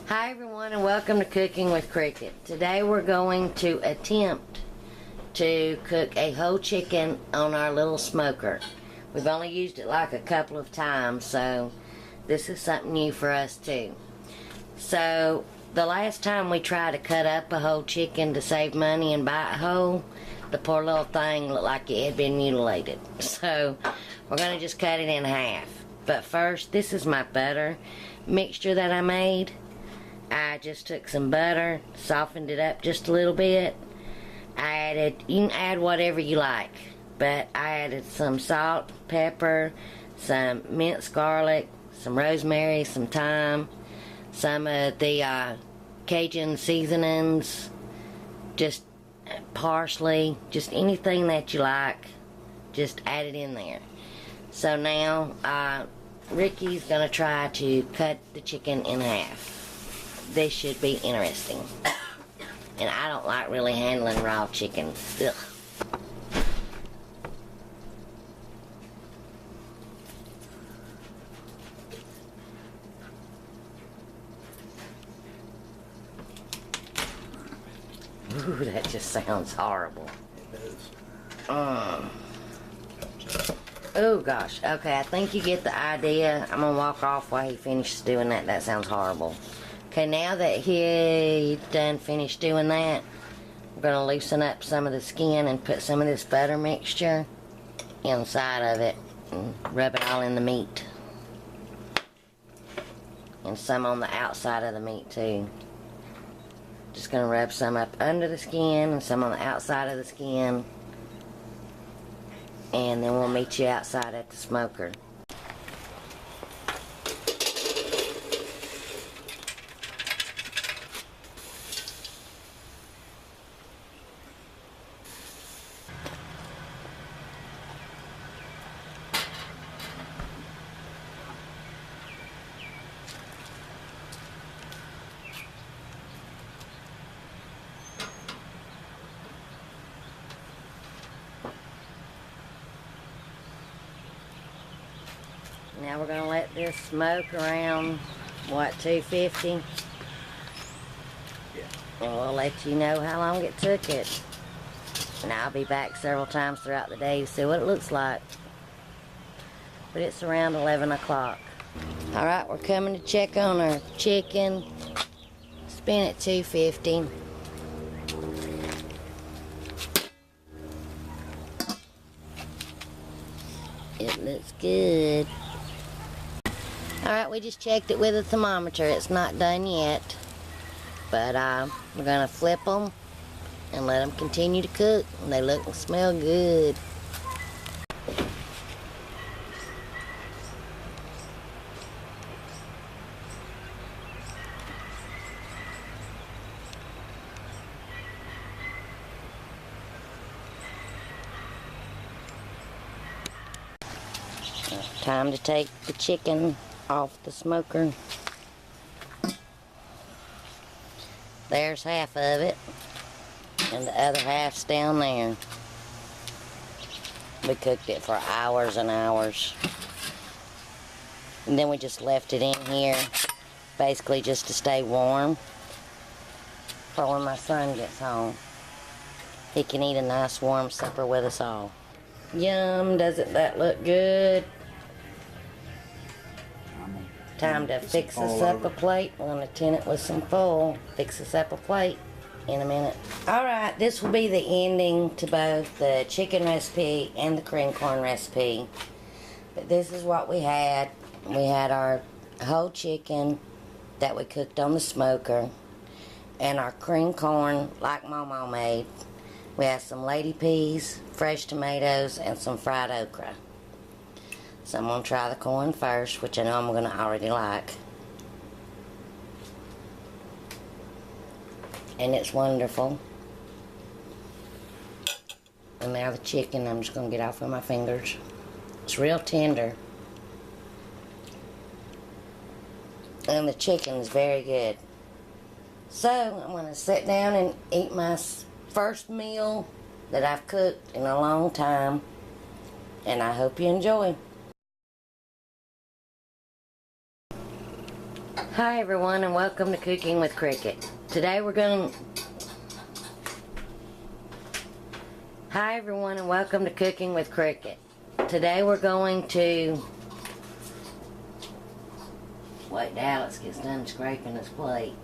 Hi everyone, and welcome to Cooking with Cricket. Today we're going to attempt to cook a whole chicken on our little smoker. We've only used it like a couple of times, so this is something new for us too. So the last time we tried to cut up a whole chicken to save money and buy it whole, the poor little thing looked like it had been mutilated. So we're going to just cut it in half. But first, this is my butter mixture that I made. I just took some butter, softened it up just a little bit. You can add whatever you like, but I added some salt, pepper, some minced garlic, some rosemary, some thyme, some of the Cajun seasonings, just parsley, just anything that you like, just add it in there. So now Ricky's gonna try to cut the chicken in half. This should be interesting. And I don't like really handling raw chicken. Ugh. Ooh, that just sounds horrible. It does. Oh gosh. Okay, I think you get the idea. I'm gonna walk off while he finishes doing that. That sounds horrible. Okay, now that he done finished doing that, we're going to loosen up some of the skin and put some of this butter mixture inside of it and rub it all in the meat. And some on the outside of the meat too. Just going to rub some up under the skin and some on the outside of the skin. And then we'll meet you outside at the smoker. Now we're going to let this smoke around, what, 250? Yeah. And we'll let you know how long it took it. And I'll be back several times throughout the day to see what it looks like. But it's around 11 o'clock. Alright, we're coming to check on our chicken. It's been at 250. It looks good. Alright, we just checked it with a thermometer. It's not done yet. But we're going to flip them and let them continue to cook. And they look and smell good. Time to take the chicken off the smoker. There's half of it, and the other half's down there. We cooked it for hours and hours. And then we just left it in here, basically just to stay warm for when my son gets home. He can eat a nice warm supper with us all. Yum, doesn't that look good? Time to fix us up a plate. We're going to tin it with some foil. Fix us up a plate in a minute. Alright, this will be the ending to both the chicken recipe and the cream corn recipe. But this is what we had. We had our whole chicken that we cooked on the smoker. And our cream corn like Mama made. We have some lady peas, fresh tomatoes, and some fried okra. So I'm going to try the corn first, which I know I'm going to already like. And it's wonderful. And now the chicken, I'm just going to get off with my fingers. It's real tender. And the chicken is very good. So I'm going to sit down and eat my first meal that I've cooked in a long time. And I hope you enjoy. Hi everyone and welcome to Cooking with Cricket. Today we're going Hi everyone and welcome to Cooking with Cricket. Today we're going to wait till Alex gets done scraping his plate.